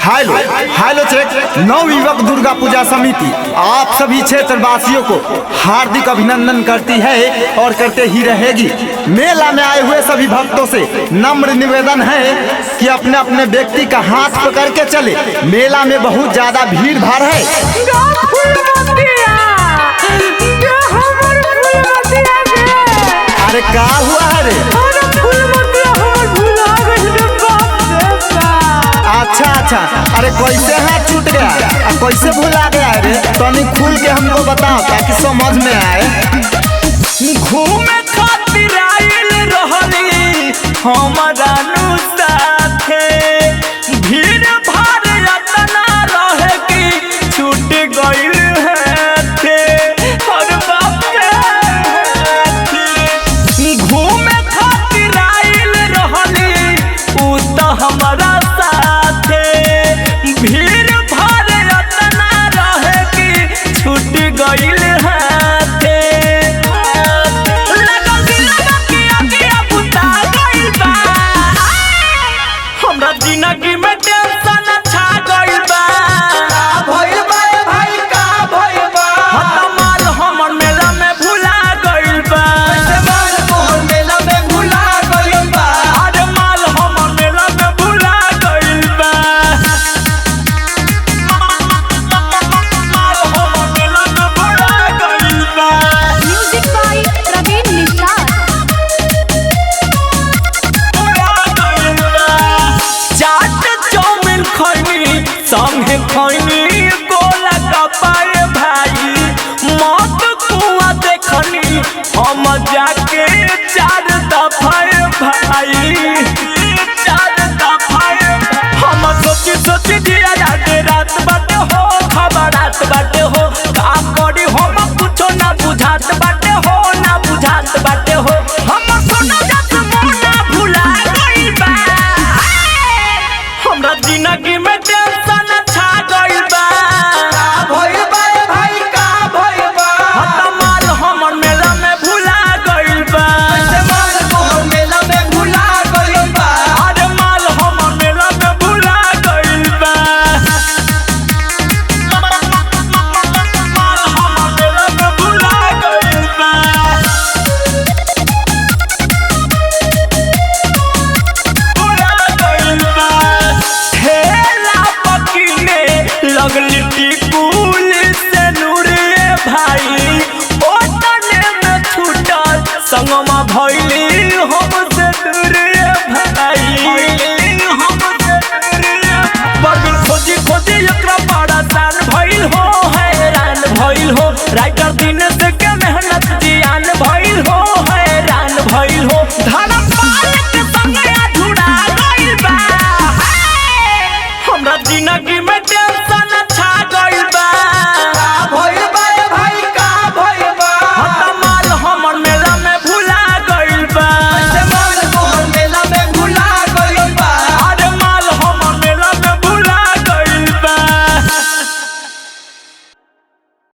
Hello hello check नवयुवक दुर्गा पूजा समिति आप सभी क्षेत्रवासियों को हार्दिक अभिनंदन करती है और करते ही रहेगी। मेला में आए हुए सभी भक्तों से नम्र निवेदन है कि अपने अपने व्यक्ति का हाथ पकड़ के चले। मेला में बहुत ज्यादा भीड़ भाड़ है। अरे का हुआ है रे? अच्छा, अरे कैसे हाथ छूट गया और कैसे भुला गया रे? तनी खुल के हमको बताओ ताकि समझ में आए। घूमे खातिर आइल रहली हमारा नु साथे, भीड़ भाड़ इतना रहे कि छूट गइल हाथे। और बाप रे घूमे खातिर आइल रहली उ त हमारा साथे, भीड़ भाड़ इतना रहे कि छूट गइल हाथे। हमरा जिंदगी में टेंशन छा गइल बा। का भइल बा भाई, का भइल बा? माल हमर मेला में भुला गइल बा। माल हमर मेला में भुला गइल बा। अरे माल हमर मेला में भुला गइल बा। माल हमर मेला में भुला गइल बा। Music by Pravin Nishad. चाट चाउमीन खैनी संगे खैनी गोला कपाए भाई, मत कुआं देखनी हम जाके 4 दफाए भाई। 4 दफाए हम सोची दिया रात बाटे हो, खबर रात बाटे हो। का करी हम कुछो ना बुझात बाटे हो, ना बुझात बाटे हो। हम सोना जात मोना भुला गइल बा। हमरा जिंदगी में